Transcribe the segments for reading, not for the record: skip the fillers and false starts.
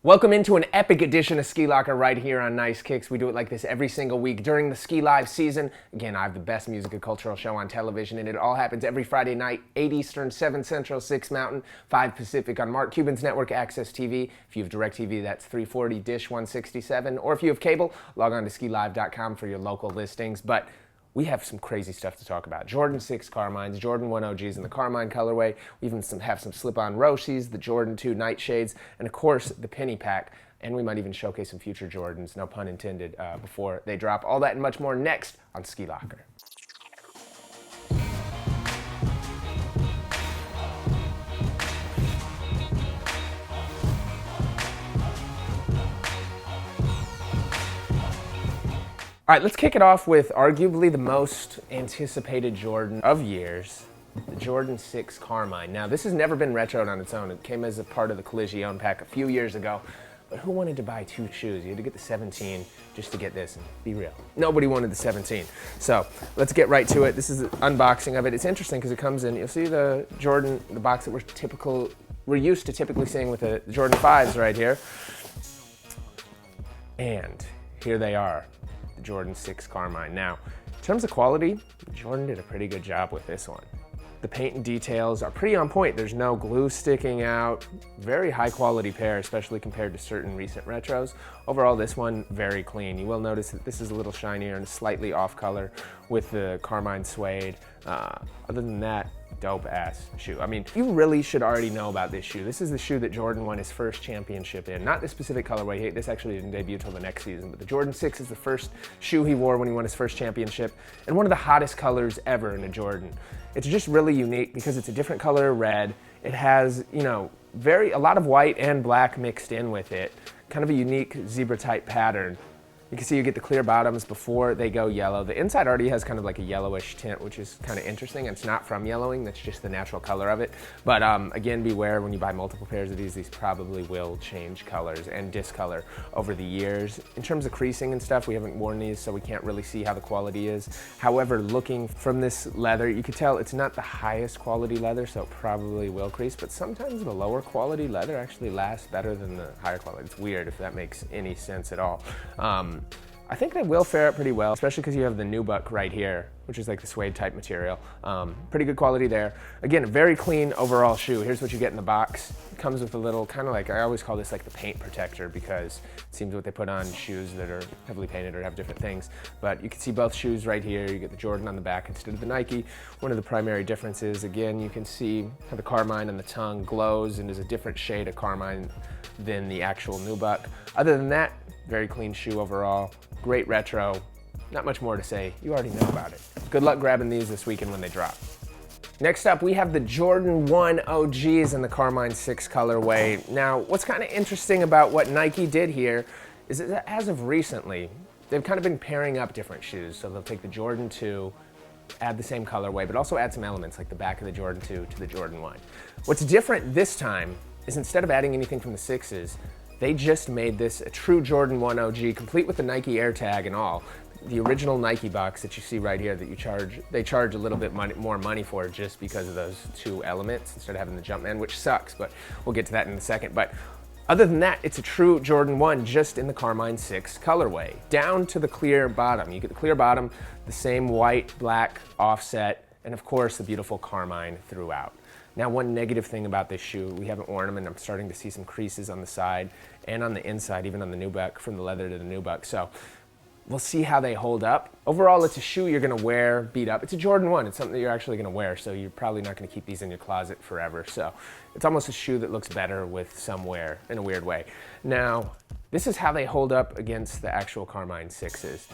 Welcome into an epic edition of Ski Locker right here on NiceKicks. We do it like this every single week during the Ski Live season. Again, I have the best music and cultural show on television, and it all happens every Friday night, 8 Eastern, 7 Central, 6 Mountain, 5 Pacific on Mark Cuban's network, Access TV. If you have DirecTV, that's 340, Dish 167. Or if you have cable, log on to skilive.com for your local listings. But we have some crazy stuff to talk about. Jordan 6 Carmines, Jordan 1 OGs in the Carmine colorway. We even have some slip-on Roshes, the Jordan 2 Nightshades, and of course, the penny pack. And we might even showcase some future Jordans, no pun intended, before they drop. All that and much more next on Ski Locker. All right, let's kick it off with arguably the most anticipated Jordan of years, the Jordan 6 Carmine. Now, this has never been retroed on its own. It came as a part of the Collision pack a few years ago, but who wanted to buy two shoes? You had to get the 17 just to get this, and be real. Nobody wanted the 17. So let's get right to it. This is an unboxing of it. It's interesting because it comes in, you'll see the Jordan, the box that we're used to typically seeing with the Jordan 5s right here. And here they are. Jordan 6 Carmine. Now, in terms of quality, Jordan did a pretty good job with this one. The paint and details are pretty on point. There's no glue sticking out. Very high quality pair, especially compared to certain recent retros. Overall, this one, very clean. You will notice that this is a little shinier and slightly off color with the Carmine suede. Other than that, dope ass shoe. I mean, you really should already know about this shoe. This is the shoe that Jordan won his first championship in. Not this specific colorway. This actually didn't debut until the next season, but the Jordan 6 is the first shoe he wore when he won his first championship, and one of the hottest colors ever in a Jordan. It's just really unique because it's a different color red. It has, you know, a lot of white and black mixed in with it. Kind of a unique zebra type pattern. You can see you get the clear bottoms before they go yellow. The inside already has kind of like a yellowish tint, which is kind of interesting. It's not from yellowing, that's just the natural color of it. But again, beware when you buy multiple pairs of these probably will change colors and discolor over the years. In terms of creasing and stuff, we haven't worn these, so we can't really see how the quality is. However, looking from this leather, you can tell it's not the highest quality leather, so it probably will crease, but sometimes the lower quality leather actually lasts better than the higher quality. It's weird if that makes any sense at all. I think they will fare up pretty well, especially because you have the nubuck right here, which is like the suede type material. Pretty good quality there. Again, a very clean overall shoe. Here's what you get in the box. It comes with a little, kind of like, I always call this like the paint protector because it seems what they put on shoes that are heavily painted or have different things. But you can see both shoes right here. You get the Jordan on the back instead of the Nike. One of the primary differences, again, you can see how the Carmine on the tongue glows and is a different shade of Carmine than the actual nubuck. Other than that, very clean shoe overall. Great retro. Not much more to say. You already know about it. Good luck grabbing these this weekend when they drop. Next up, we have the Jordan 1 OGs in the Carmine 6 colorway. Now, what's kind of interesting about what Nike did here is that as of recently, they've kind of been pairing up different shoes. So they'll take the Jordan 2, add the same colorway, but also add some elements like the back of the Jordan 2 to the Jordan 1. What's different this time is instead of adding anything from the 6s, they just made this a true Jordan 1 OG, complete with the Nike AirTag and all. The original Nike box that you see right here that they charge a little bit more money for just because of those two elements instead of having the Jumpman, which sucks, but we'll get to that in a second. But other than that, it's a true Jordan 1 just in the Carmine 6 colorway, down to the clear bottom. You get the clear bottom, the same white, black offset, and of course the beautiful Carmine throughout. Now, one negative thing about this shoe, we haven't worn them and I'm starting to see some creases on the side and on the inside, even on the nubuck, from the leather to the nubuck. So we'll see how they hold up. Overall, it's a shoe you're gonna wear beat up. It's a Jordan 1, it's something that you're actually gonna wear, so you're probably not gonna keep these in your closet forever. So it's almost a shoe that looks better with some wear in a weird way. Now, this is how they hold up against the actual Carmine 6s.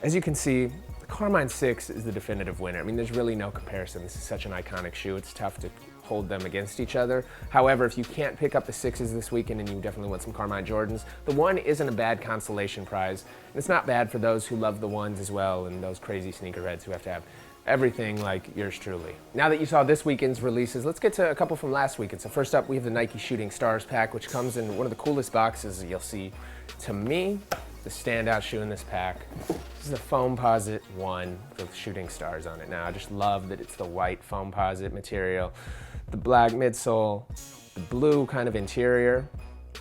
As you can see, the Carmine 6 is the definitive winner. I mean, there's really no comparison. This is such an iconic shoe. It's tough to hold them against each other. However, if you can't pick up the 6s this weekend and you definitely want some Carmine Jordans, the 1 isn't a bad consolation prize. And it's not bad for those who love the 1s as well and those crazy sneakerheads who have to have everything like yours truly. Now that you saw this weekend's releases, let's get to a couple from last weekend. So first up, we have the Nike Shooting Stars pack, which comes in one of the coolest boxes you'll see. To me, the standout shoe in this pack. This is the Foamposite 1 with shooting stars on it. Now, I just love that it's the white Foamposite material, the black midsole, the blue kind of interior.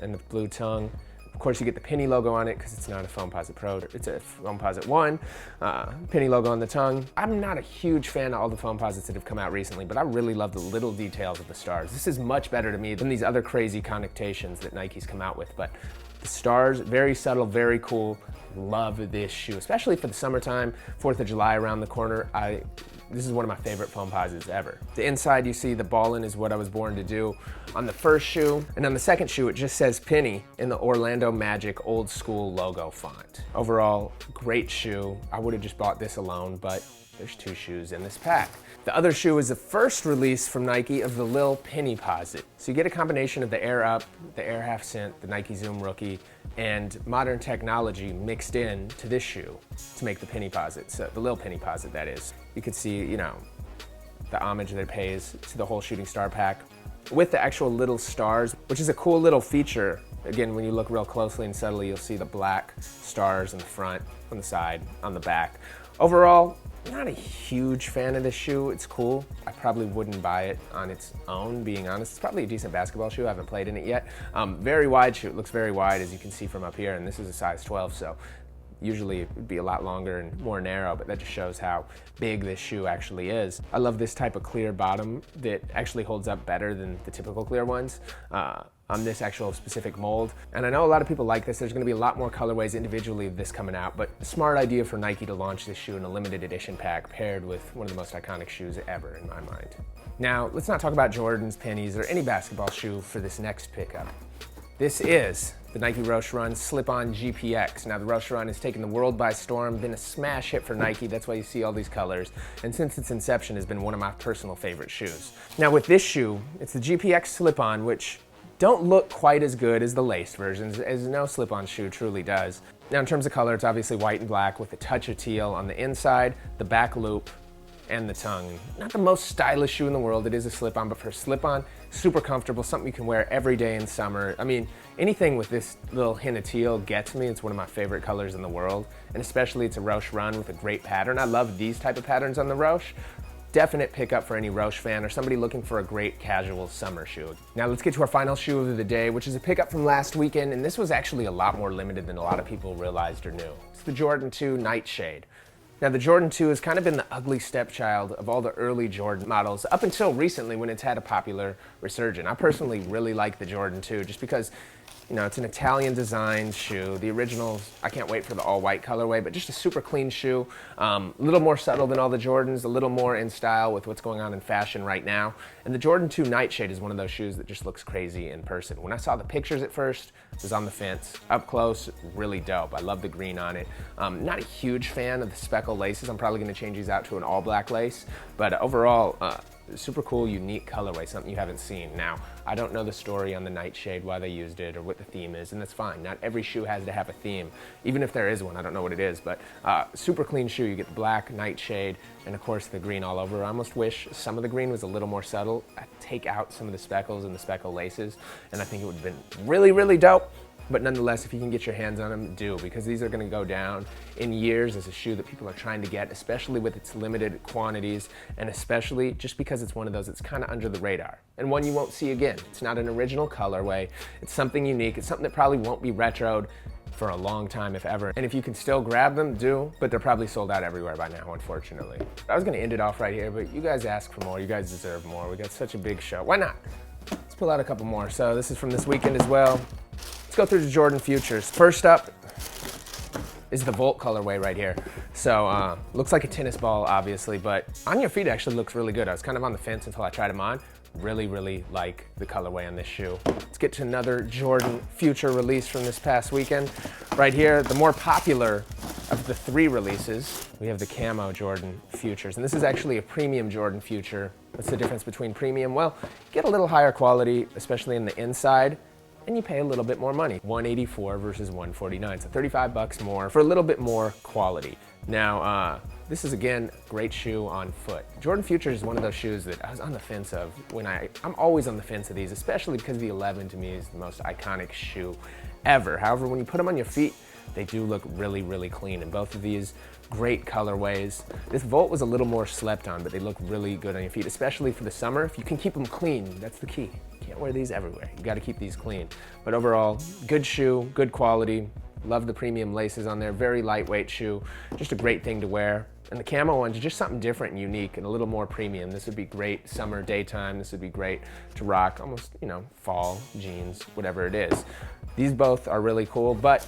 and the blue tongue. Of course, you get the Penny logo on it because it's not a Foamposite Pro, it's a Foamposite 1. Penny logo on the tongue. I'm not a huge fan of all the Foamposites that have come out recently, but I really love the little details of the stars. This is much better to me than these other crazy connotations that Nike's come out with, but the stars, very subtle, very cool. Love this shoe, especially for the summertime, 4th of July around the corner. This is one of my favorite Foamposites ever. The inside, you see the ballin' is what I was born to do on the first shoe. And on the second shoe, it just says Penny in the Orlando Magic old school logo font. Overall, great shoe. I would have just bought this alone, but there's 2 shoes in this pack. The other shoe is the first release from Nike of the Lil Pennyposite. So you get a combination of the Air Up, the Air Half Cent, the Nike Zoom Rookie, and modern technology mixed in to this shoe to make the Pennyposite, so the Lil Pennyposite, that is. You can see, you know, the homage that it pays to the whole shooting star pack with the actual little stars, which is a cool little feature. Again, when you look real closely and subtly, you'll see the black stars in the front, on the side, on the back. Overall, not a huge fan of this shoe. It's cool. I probably wouldn't buy it on its own, being honest. It's probably a decent basketball shoe. I haven't played in it yet. Very wide shoe. It looks very wide, as you can see from up here, and this is a size 12, so usually it would be a lot longer and more narrow, but that just shows how big this shoe actually is. I love this type of clear bottom that actually holds up better than the typical clear ones on this actual specific mold. And I know a lot of people like this. There's gonna be a lot more colorways individually of this coming out, but a smart idea for Nike to launch this shoe in a limited edition pack paired with one of the most iconic shoes ever in my mind. Now, let's not talk about Jordans, pennies, or any basketball shoe for this next pickup. This is the Nike Roshe Run Slip-On GPX. Now the Roshe Run has taken the world by storm, been a smash hit for Nike, that's why you see all these colors, and since its inception has been one of my personal favorite shoes. Now with this shoe, it's the GPX Slip-On, which don't look quite as good as the laced versions, as no slip-on shoe truly does. Now in terms of color, it's obviously white and black with a touch of teal on the inside, the back loop, and the tongue. Not the most stylish shoe in the world, it is a slip-on, but for a slip-on, super comfortable, something you can wear every day in summer. I mean, anything with this little hint of teal gets me. It's one of my favorite colors in the world, and especially it's a Roshe Run with a great pattern. I love these type of patterns on the Roshe. Definite pickup for any Roshe fan or somebody looking for a great casual summer shoe. Now let's get to our final shoe of the day, which is a pickup from last weekend, and this was actually a lot more limited than a lot of people realized or knew. It's the Jordan 2 Nightshade. Now the Jordan 2 has kind of been the ugly stepchild of all the early Jordan models up until recently when it's had a popular resurgence. I personally really like the Jordan 2 just because, you know, it's an Italian designed shoe. The originals, I can't wait for the all white colorway, but just a super clean shoe. A little more subtle than all the Jordans, a little more in style with what's going on in fashion right now. And the Jordan 2 Nightshade is one of those shoes that just looks crazy in person. When I saw the pictures at first, I was on the fence. Up close, really dope. I love the green on it. Not a huge fan of the speckle laces. I'm probably gonna change these out to an all black lace, but overall, super cool, unique colorway, something you haven't seen. Now, I don't know the story on the Nightshade, why they used it, or what the theme is, and that's fine. Not every shoe has to have a theme. Even if there is one, I don't know what it is, but super clean shoe. You get the black, Nightshade, and of course the green all over. I almost wish some of the green was a little more subtle. I'd take out some of the speckles and the speckle laces, and I think it would have been really, really dope. But nonetheless, if you can get your hands on them, do, because these are gonna go down in years as a shoe that people are trying to get, especially with its limited quantities, and especially just because it's one of those that's kind of under the radar, and one you won't see again. It's not an original colorway, it's something unique, it's something that probably won't be retroed for a long time, if ever. And if you can still grab them, do, but they're probably sold out everywhere by now, unfortunately. I was gonna end it off right here, but you guys asked for more, you guys deserve more. We got such a big show, why not? Let's pull out a couple more. So this is from this weekend as well. Let's go through the Jordan Futures. First up is the Volt colorway right here. So looks like a tennis ball, obviously, but on your feet actually looks really good. I was kind of on the fence until I tried them on. Really, really like the colorway on this shoe. Let's get to another Jordan Future release from this past weekend. Right here, the more popular of the 3 releases, we have the Camo Jordan Futures. And this is actually a premium Jordan Future. What's the difference between premium? Well, you get a little higher quality, especially in the inside, and you pay a little bit more money. $184 versus $149, so 35 bucks more for a little bit more quality. Now, this is again, great shoe on foot. Jordan Future is one of those shoes that I was on the fence of when I'm always on the fence of these, especially because the 11 to me is the most iconic shoe ever. However, when you put them on your feet, they do look really, really clean. And both of these, great colorways. This Volt was a little more slept on, but they look really good on your feet, especially for the summer. If you can keep them clean, that's the key. You can't wear these everywhere. You gotta keep these clean. But overall, good shoe, good quality. Love the premium laces on there, very lightweight shoe. Just a great thing to wear. And the camo ones are just something different and unique and a little more premium. This would be great summer, daytime. This would be great to rock almost, you know, fall, jeans, whatever it is. These both are really cool, but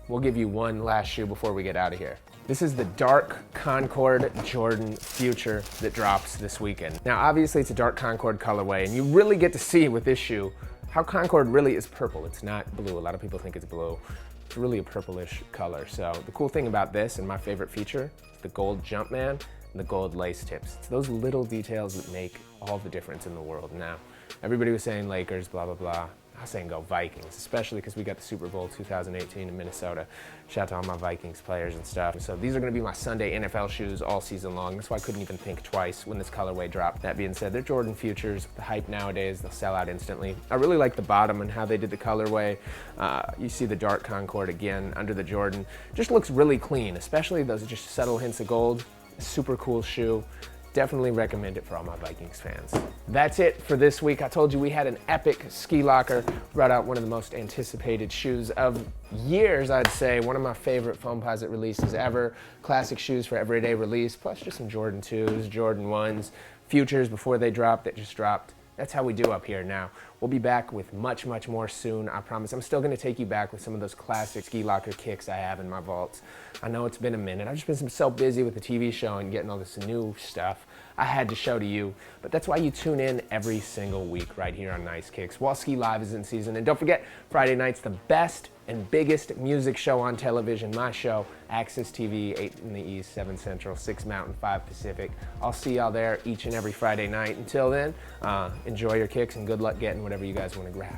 we'll give you one last shoe before we get out of here. This is the Dark Concord Jordan Future that drops this weekend. Now, obviously it's a Dark Concord colorway, and you really get to see with this shoe how Concord really is purple. It's not blue. A lot of people think it's blue. It's really a purplish color. So the cool thing about this, and my favorite feature, is the gold Jumpman and the gold lace tips. It's those little details that make all the difference in the world. Now, everybody was saying Lakers, blah, blah, blah. I was saying go Vikings, especially because we got the Super Bowl 2018 in Minnesota. Shout out to all my Vikings players and stuff. So these are gonna be my Sunday NFL shoes all season long. That's why I couldn't even think twice when this colorway dropped. That being said, they're Jordan Futures. The hype nowadays, they'll sell out instantly. I really like the bottom and how they did the colorway. You see the Dark Concord again under the Jordan. Just looks really clean, especially those just subtle hints of gold. Super cool shoe. Definitely recommend it for all my Vikings fans. That's it for this week. I told you we had an epic ski locker. Brought out one of the most anticipated shoes of years, I'd say. One of my favorite Foamposite releases ever. Classic shoes for everyday release, plus just some Jordan 2s, Jordan 1s, Futures before they dropped, that just dropped. That's how we do up here now. We'll be back with much, much more soon, I promise. I'm still gonna take you back with some of those classic ski locker kicks I have in my vaults. I know it's been a minute. I've just been so busy with the TV show and getting all this new stuff I had to show to you. But that's why you tune in every single week right here on NiceKicks while Ski Live is in season. And don't forget, Friday night's the best and biggest music show on television, my show, Access TV, 8 in the East, 7 Central, 6 Mountain, 5 Pacific. I'll see y'all there each and every Friday night. Until then, enjoy your kicks and good luck getting whatever you guys want to grab.